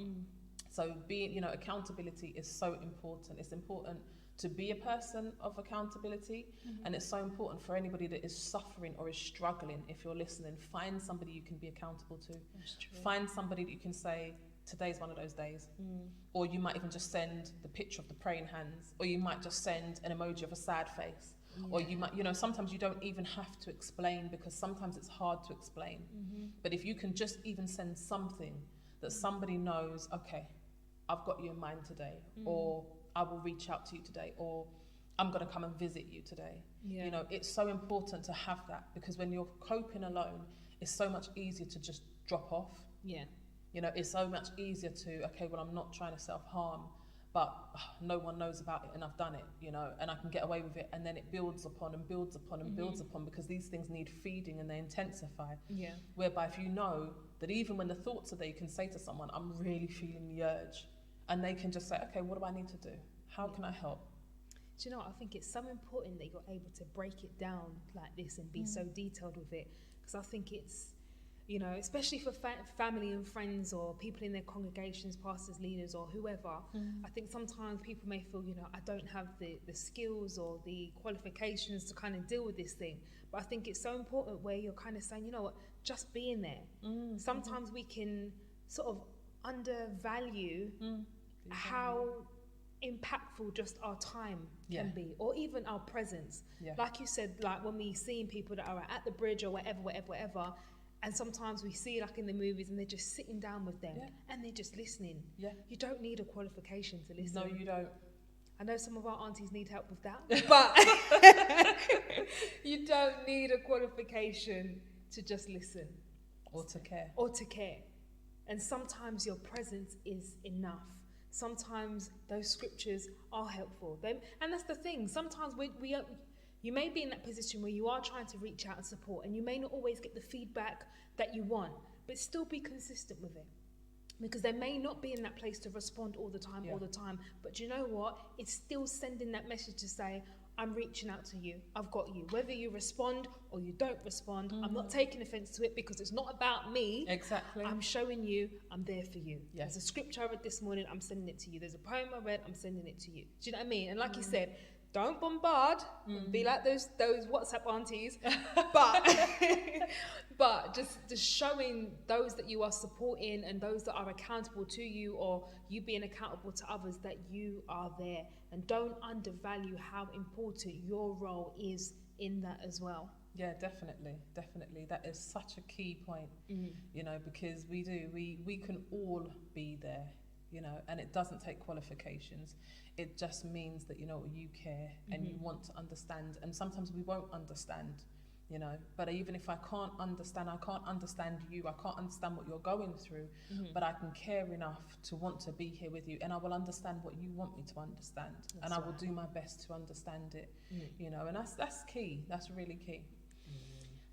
So being, accountability is so important. It's important to be a person of accountability, and it's so important for anybody that is suffering or is struggling. If you're listening, find somebody you can be accountable to. That's true. Find somebody that you can say, today's one of those days. Or you might even just send the picture of the praying hands, or you might just send an emoji of a sad face. Or you might, sometimes you don't even have to explain, because sometimes it's hard to explain. But if you can just even send something that somebody knows, okay, I've got you in mind today, or I will reach out to you today, or I'm going to come and visit you today. It's so important to have that, because when you're coping alone, it's so much easier to just drop off. It's so much easier to, okay, well, I'm not trying to self-harm, but no one knows about it and I've done it, and I can get away with it. And then it builds upon and builds upon and builds upon, because these things need feeding and they intensify. Whereby if you know that even when the thoughts are there, you can say to someone, I'm really feeling the urge. And they can just say, okay, what do I need to do? How can I help? Do you know what? I think it's so important that you're able to break it down like this and be so detailed with it. Because I think it's, especially for family and friends or people in their congregations, pastors, leaders, or whoever, I think sometimes people may feel, I don't have the skills or the qualifications to kind of deal with this thing. But I think it's so important where you're kind of saying, you know what, just being there. Sometimes we can sort of undervalue how impactful just our time can be, or even our presence. Like you said, like when we seeing people that are at the bridge or whatever, and sometimes we see like in the movies and they're just sitting down with them and they're just listening. You don't need a qualification to listen. No, you don't. I know some of our aunties need help with that, but you don't need a qualification to just listen or to care. And sometimes your presence is enough. Sometimes those scriptures are helpful. And that's the thing. Sometimes you may be in that position where you are trying to reach out and support, and you may not always get the feedback that you want, but still be consistent with it. Because they may not be in that place to respond all the time. But you know what? It's still sending that message to say, I'm reaching out to you. I've got you. Whether you respond or you don't respond, I'm not taking offense to it, because it's not about me. Exactly. I'm showing you I'm there for you. Yes. There's a scripture I read this morning, I'm sending it to you. There's a poem I read, I'm sending it to you. Do you know what I mean? And like you said, don't bombard, be like those WhatsApp aunties, but just showing those that you are supporting and those that are accountable to you, or you being accountable to others, that you are there. And don't undervalue how important your role is in that as well. Yeah, definitely. That is such a key point, because we can all be there, and it doesn't take qualifications. It just means that, you care and you want to understand. And sometimes we won't understand, but even if I can't understand you, I can't understand what you're going through, but I can care enough to want to be here with you, and I will understand what you want me to understand. And I will do my best to understand it, and that's key. That's really key.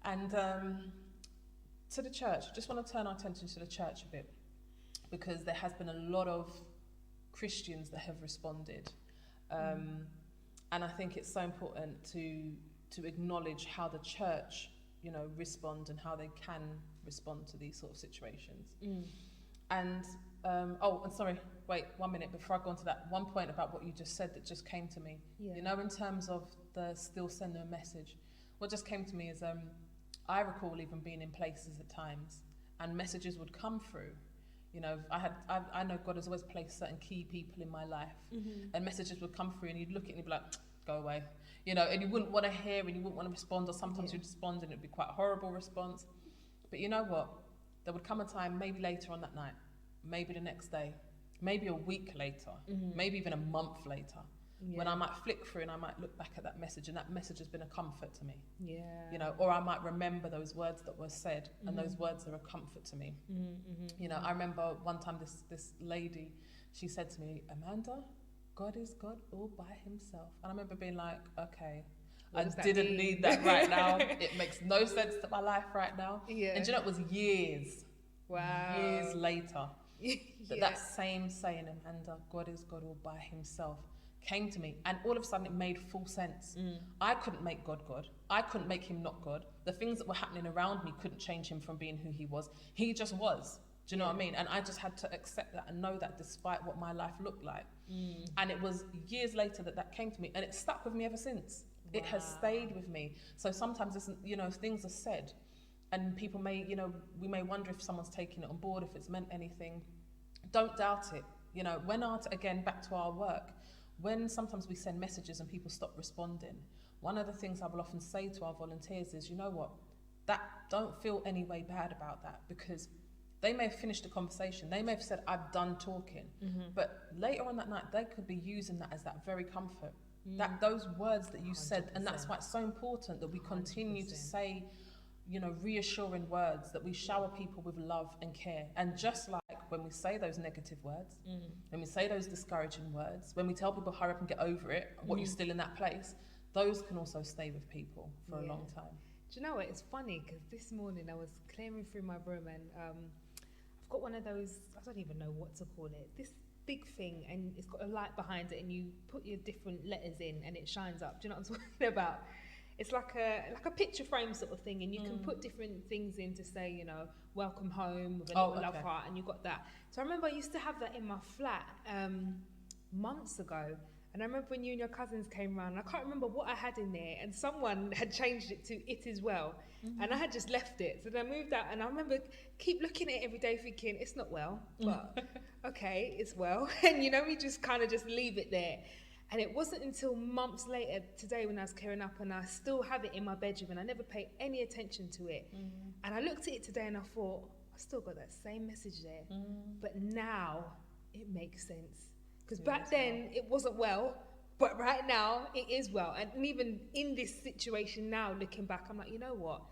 And to the church, just want to turn our attention to the church a bit, because there has been a lot of Christians that have responded, and I think it's so important to acknowledge how the church, respond and how they can respond to these sort of situations. And sorry, wait 1 minute before I go on to that. One point about what you just said that just came to me. In terms of the still sending a message, what just came to me is I recall even being in places at times and messages would come through. I know God has always placed certain key people in my life, and messages would come through and you'd look at it and you'd be like, go away, and you wouldn't want to hear and you wouldn't want to respond, or sometimes you'd respond and it'd be quite a horrible response. But you know what? There would come a time, maybe later on that night, maybe the next day, maybe a week later, maybe even a month later, when I might flick through and I might look back at that message, and that message has been a comfort to me. Or I might remember those words that were said, and those words are a comfort to me. I remember one time this lady, she said to me, Amanda, God is God all by himself. And I remember being like, okay, I didn't need that right now. It makes no sense to my life right now. And it was years later that same saying, Amanda, God is God all by himself, came to me, and all of a sudden it made full sense. I couldn't make God God. I couldn't make him not God. The things that were happening around me couldn't change him from being who he was. He just was. Do you know what I mean? And I just had to accept that and know that despite what my life looked like. And it was years later that came to me, and it stuck with me ever since. Wow. It has stayed with me. So sometimes, it's, you know, things are said and people may, you know, we may wonder if someone's taking it on board, if it's meant anything. Don't doubt it. You know, again, back to our work, when sometimes we send messages and people stop responding, one of the things I will often say to our volunteers is, you know what, don't feel any way bad about that, because they may have finished the conversation. They may have said, I've done talking. But later on that night, they could be using that as that very comfort. That those words that you 100%. Said, and that's why it's so important that we continue 100%. To say, you know, reassuring words, that we shower people with love and care. And just like when we say those negative words, when we say those discouraging words, when we tell people hurry up and get over it, what you're still in that place, those can also stay with people for a long time. Do you know what? It's funny because this morning I was clearing through my room, and I've got one of those, I don't even know what to call it, this big thing, and it's got a light behind it, and you put your different letters in and it shines up. Do you know what I'm talking about? It's like a picture frame sort of thing, and you can put different things in to say, you know, welcome home with a little love heart, and you got that. So I remember I used to have that in my flat months ago, and I remember when you and your cousins came around, I can't remember what I had in there, and someone had changed it to "it is well," and I had just left it. So then I moved out, and I remember keep looking at it every day thinking, it's not well, but okay, it's well. And you know, we just kind of just leave it there. And it wasn't until months later, today, when I was clearing up, and I still have it in my bedroom, and I never paid any attention to it. And I looked at it today and I thought, I still got that same message there. But now it makes sense. Because back then it wasn't well, but right now it is well. And even in this situation now, looking back, I'm like, you know what?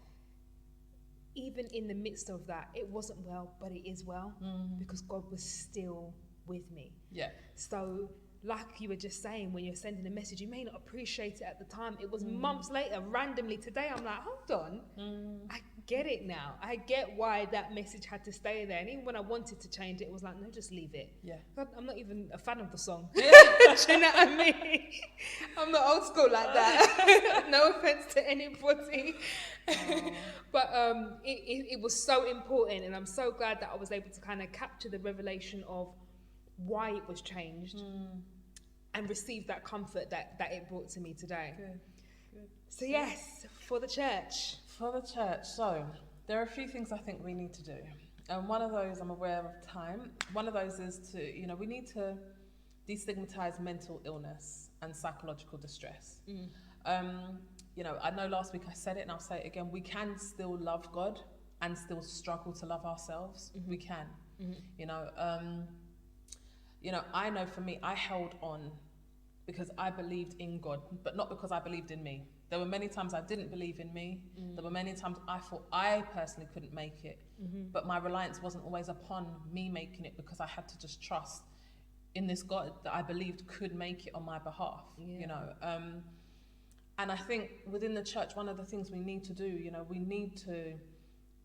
Even in the midst of that, it wasn't well, but it is well, because God was still with me. Yeah. So, like you were just saying, when you're sending a message, you may not appreciate it at the time. It was months later, randomly today, I'm like, hold on, I get it now. I get why that message had to stay there. And even when I wanted to change it, it was like, no, just leave it. Yeah. I'm not even a fan of the song. Do you know what I mean? I'm not old school like that. No offense to anybody. But it was so important, and I'm so glad that I was able to kind of capture the revelation of why it was changed and receive that comfort that it brought to me today. Good. So yes, for the church. So there are a few things I think we need to do. And one of those, I'm aware of time, one of those is to, you know, we need to destigmatize mental illness and psychological distress. You know, I know last week I said it, and I'll say it again, we can still love God and still struggle to love ourselves. We can. You know, I know for me, I held on because I believed in God, but not because I believed in me. There were many times I didn't believe in me. There were many times I thought I personally couldn't make it, but my reliance wasn't always upon me making it, because I had to just trust in this God that I believed could make it on my behalf, you know. And I think within the church, one of the things we need to do, you know, we need to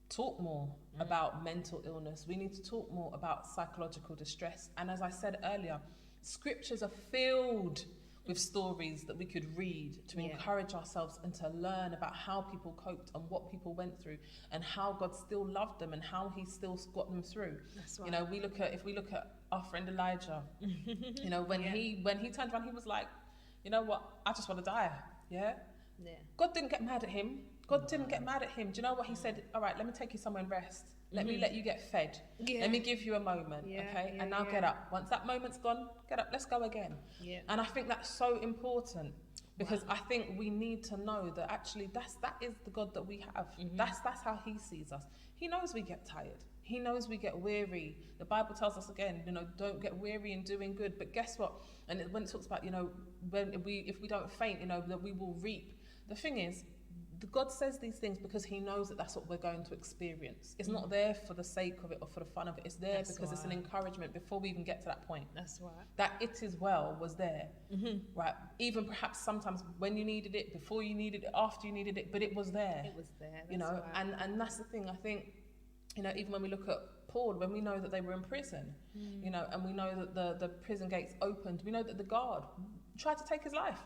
talk more about mental illness. We need to talk more about psychological distress. And as I said earlier, scriptures are filled with stories that we could read to encourage ourselves and to learn about how people coped and what people went through, and how God still loved them and how he still got them through. That's right. You know, if we look at our friend Elijah, you know, when he turned around, he was like, you know what, I just want to die. God didn't get mad at him. God didn't get mad at him. Do you know what he said? All right, let me take you somewhere and rest. Let me let you get fed. Let me give you a moment, okay? And now get up. Once that moment's gone, get up, let's go again. And I think that's so important, because I think we need to know that actually that is the God that we have. That's how he sees us. He knows we get tired. He knows we get weary. The Bible tells us again, you know, don't get weary in doing good. But guess what? And when it talks about, you know, if we don't faint, you know, that we will reap. The thing is, God says these things because he knows that that's what we're going to experience. It's not there for the sake of it or for the fun of it. It's there because it's an encouragement before we even get to that point. That's right. That it is well was there, right? Even perhaps sometimes when you needed it, before you needed it, after you needed it, but it was there. It was there. That's, you know, right. And that's the thing. I think, you know, even when we look at Paul, when we know that they were in prison, you know, and we know that the prison gates opened, we know that the guard tried to take his life.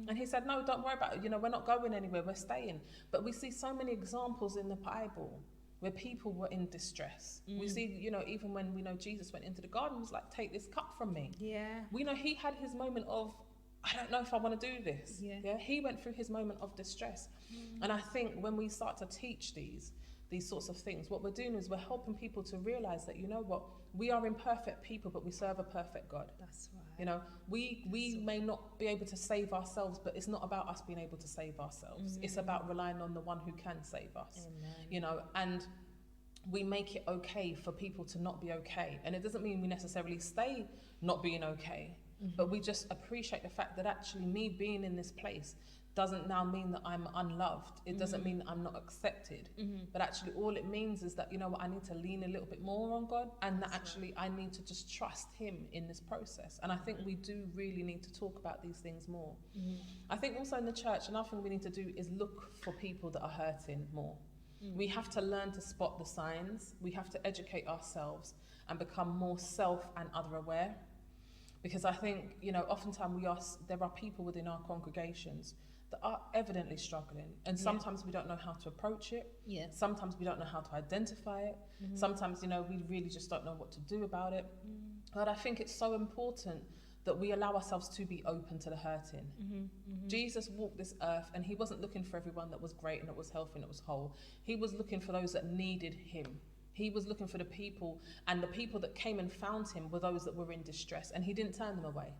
And he said, no, don't worry about it. You know, we're not going anywhere, we're staying. But we see so many examples in the Bible where people were in distress. We see, you know, even when we know Jesus went into the garden, he was like, take this cup from me. Yeah. We know he had his moment of, I don't know if I want to do this. Yeah. He went through his moment of distress. And I think when we start to teach these sorts of things, what we're doing is we're helping people to realize that, you know what, we are imperfect people, but we serve a perfect God. That's right. You know, we may not be able to save ourselves, but it's not about us being able to save ourselves. It's about relying on the one who can save us. Amen. You know, and we make it okay for people to not be okay. And it doesn't mean we necessarily stay not being okay, but we just appreciate the fact that actually me being in this place doesn't now mean that I'm unloved. It doesn't mean that I'm not accepted. But actually all it means is that, you know what, I need to lean a little bit more on God, and that actually I need to just trust him in this process. And I think we do really need to talk about these things more. I think also in the church, another thing we need to do is look for people that are hurting more. We have to learn to spot the signs. We have to educate ourselves and become more self and other aware. Because I think, you know, oftentimes there are people within our congregations that are evidently struggling, and sometimes we don't know how to approach it. Sometimes we don't know how to identify it. Sometimes, you know, we really just don't know what to do about it. But I think it's so important that we allow ourselves to be open to the hurting. Jesus walked this earth, and he wasn't looking for everyone that was great and that was healthy and that was whole. He was looking for those that needed him. He was looking for the people, and the people that came and found him were those that were in distress, and he didn't turn them away.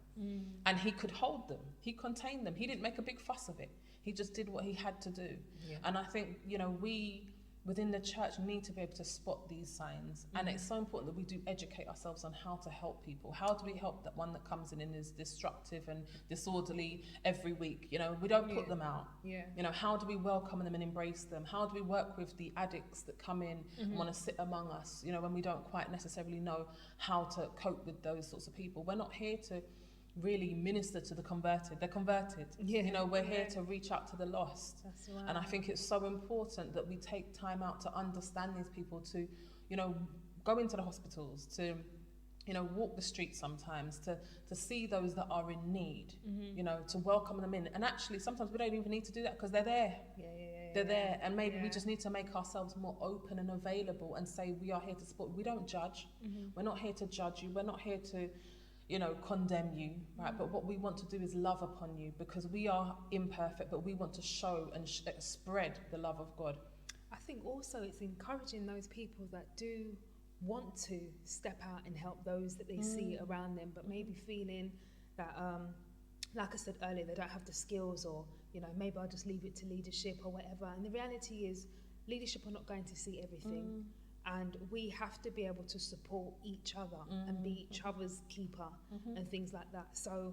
And he could hold them. He contained them. He didn't make a big fuss of it. He just did what he had to do. And I think, you know, we within the church need to be able to spot these signs. And it's so important that we do educate ourselves on how to help people. How do we help that one that comes in and is destructive and disorderly every week? You know, we don't put them out. You know, how do we welcome them and embrace them? How do we work with the addicts that come in and want to sit among us, you know, when we don't quite necessarily know how to cope with those sorts of people? We're not here to really minister to the converted. They're converted. You know, we're here to reach out to the lost. That's right. And I think it's so important that we take time out to understand these people, to, you know, go into the hospitals, to, you know, walk the streets sometimes, to see those that are in need, you know, to welcome them in. And actually, sometimes we don't even need to do that because they're there. They're there. And maybe we just need to make ourselves more open and available and say, we are here to support. We don't judge. We're not here to judge you. We're not here to, you know, condemn you, right? But what we want to do is love upon you, because we are imperfect, but we want to show and spread the love of God. I think also it's encouraging those people that do want to step out and help those that they see around them, but maybe feeling that, like I said earlier, they don't have the skills, or, you know, maybe I'll just leave it to leadership or whatever. And the reality is, leadership are not going to see everything. And we have to be able to support each other and be each other's keeper and things like that. So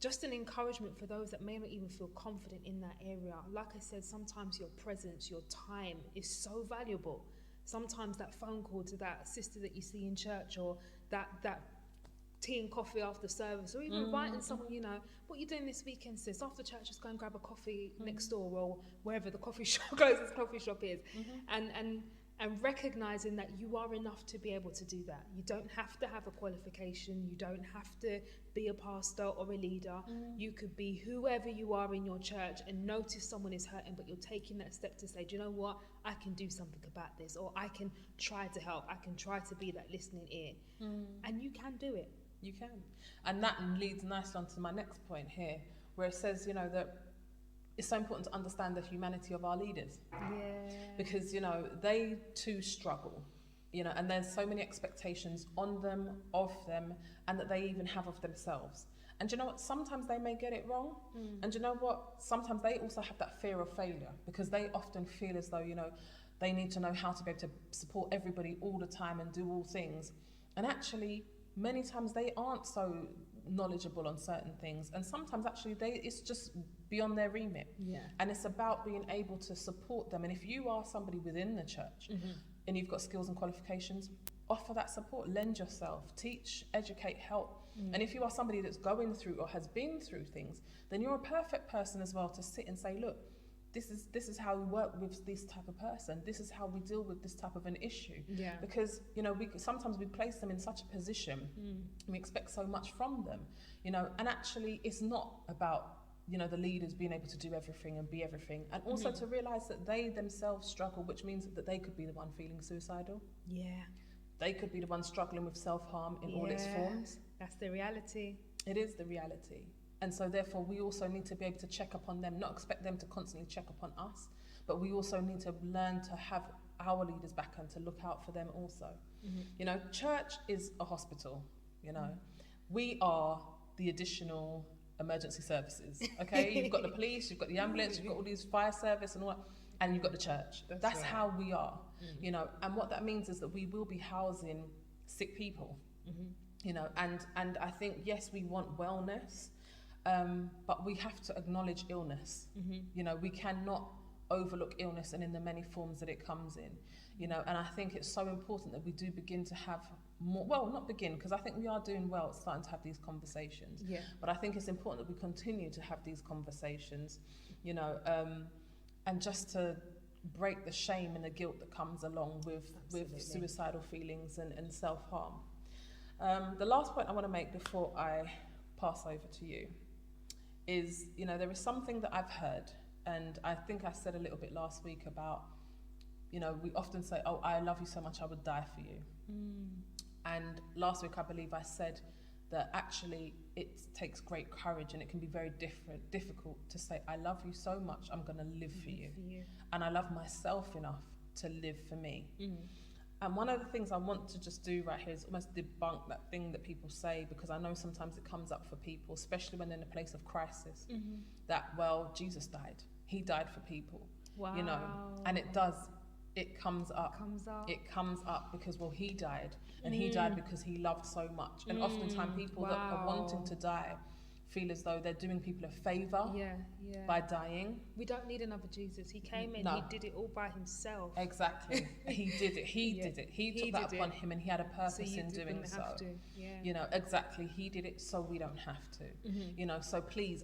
just an encouragement for those that may not even feel confident in that area. Like I said, sometimes your presence, your time is so valuable. Sometimes that phone call to that sister that you see in church, or that tea and coffee after service, or even inviting someone, you know, what are you doing this weekend, sis? After church, just go and grab a coffee next door, or wherever the coffee shop, closest coffee shop is. And recognizing that you are enough to be able to do that. You don't have to have a qualification. You don't have to be a pastor or a leader. You could be whoever you are in your church and notice someone is hurting, but you're taking that step to say, do you know what? I can do something about this, or I can try to help. I can try to be that listening ear. And you can do it. You can. And that leads nicely on to my next point here, where it says, you know, that it's so important to understand the humanity of our leaders. Because, you know, they too struggle, you know, and there's so many expectations on them, of them, and that they even have of themselves. And you know what? Sometimes they may get it wrong. And you know what? Sometimes they also have that fear of failure, because they often feel as though, you know, they need to know how to be able to support everybody all the time and do all things. And actually, many times they aren't so knowledgeable on certain things, and sometimes actually it's just beyond their remit. And it's about being able to support them. And if you are somebody within the church and you've got skills and qualifications, offer that support, lend yourself, teach, educate, help. And if you are somebody that's going through or has been through things, then you're a perfect person as well to sit and say, look, this is how we work with this type of person. This is how we deal with this type of an issue. Yeah. Because, you know, sometimes we place them in such a position, we expect so much from them, you know, and actually it's not about, you know, the leaders being able to do everything and be everything, and also to realize that they themselves struggle, which means that they could be the one feeling suicidal. Yeah. They could be the one struggling with self-harm in all its forms. That's the reality. It is the reality. And so therefore we also need to be able to check up on them, not expect them to constantly check upon us, but we also need to learn to have our leaders back and to look out for them also. You know, church is a hospital, you know. We are the additional emergency services, okay? You've got the police, you've got the ambulance, you've got all these fire service and all that, and you've got the church. That's right. How we are, you know. And what that means is that we will be housing sick people, you know, and I think, yes, we want wellness, but we have to acknowledge illness. You know, we cannot overlook illness and in the many forms that it comes in, you know. And I think it's so important that we do begin to have more, well, not begin, because I think we are doing well at starting to have these conversations. Yeah. But I think it's important that we continue to have these conversations, you know, and just to break the shame and the guilt that comes along with suicidal feelings and self-harm. The last point I want to make before I pass over to you is, you know, there is something that I've heard, and I think I said a little bit last week about, you know, we often say, oh, I love you so much I would die for you. And last week I believe I said that actually it takes great courage, and it can be very difficult to say, I love you so much I'm going to live for you. And I love myself enough to live for me. And one of the things I want to just do right here is almost debunk that thing that people say, because I know sometimes it comes up for people, especially when they're in a place of crisis, that, well, Jesus died. He died for people. Wow. You know, and it does. It comes up. It comes up because, well, he died, and he died because he loved so much. And oftentimes people that are wanting to die feel as though they're doing people a favour by dying. We don't need another Jesus. He came in, he did it all by himself. Exactly. He did it. He did it. He took that upon him, and he had a purpose in doing so. You know, exactly. He did it so we don't have to. You know, so please,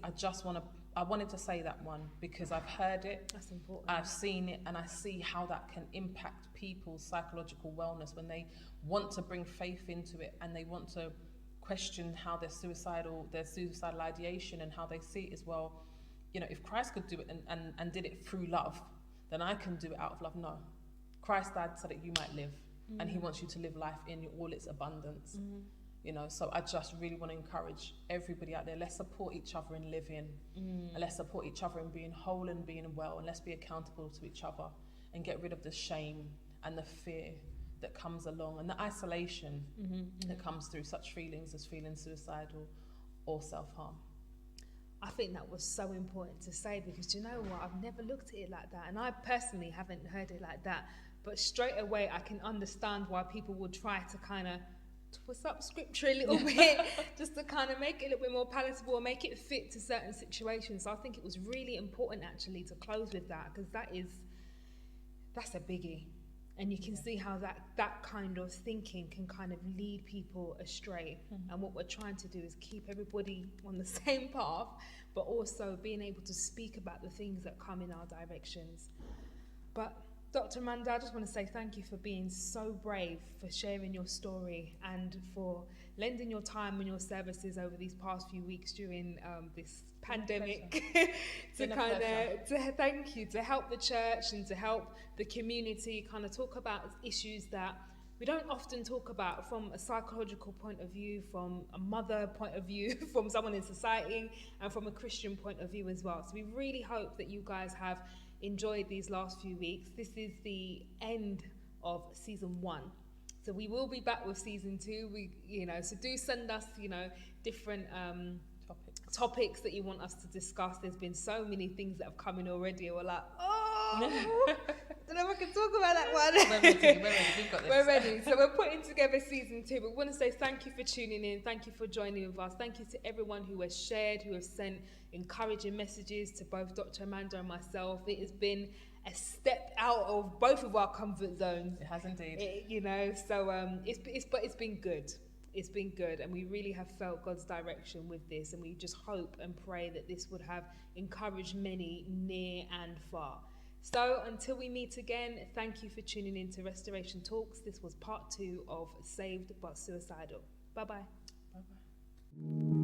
I wanted to say that one because I've heard it. That's important. I've seen it, and I see how that can impact people's psychological wellness when they want to bring faith into it, and they want to question how their suicidal ideation and how they see it as, well, you know, if Christ could do it and did it through love, then I can do it out of love. No, Christ died so that you might live, and he wants you to live life in all its abundance. You know, so I just really want to encourage everybody out there, let's support each other in living, and let's support each other in being whole and being well, and let's be accountable to each other, and get rid of the shame and the fear that comes along, and the isolation that comes through such feelings as feeling suicidal or self-harm. I think that was so important to say, because do you know what, I've never looked at it like that, and I personally haven't heard it like that, but straight away I can understand why people would try to kind of twist up scripture a little bit just to kind of make it a little bit more palatable and make it fit to certain situations. So I think it was really important actually to close with that, because that's a biggie. And you can see how that kind of thinking can kind of lead people astray. And what we're trying to do is keep everybody on the same path, but also being able to speak about the things that come in our directions. But Dr. Amanda, I just want to say thank you for being so brave, for sharing your story, and for lending your time and your services over these past few weeks during this pandemic to thank you, to help the church and to help the community kind of talk about issues that we don't often talk about from a psychological point of view, from a mother point of view, from someone in society, and from a Christian point of view as well. So we really hope that you guys have enjoyed these last few weeks. This is the end of season 1. So we will be back with season 2. So do send us, different topics that you want us to discuss. There's been so many things that have come in already. We're like, I don't know if I can talk about that one. We're ready. We've got this. We're ready. So we're putting together season 2. But we want to say thank you for tuning in. Thank you for joining with us. Thank you to everyone who has shared, who has sent encouraging messages to both Dr. Amanda and myself. It has been a step out of both of our comfort zones. It has indeed. It's been good. It's been good, and we really have felt God's direction with this, and we just hope and pray that this would have encouraged many near and far. So until we meet again, thank you for tuning in to Restoration Talks. This was part 2 of Saved but Suicidal. Bye-bye. Bye-bye.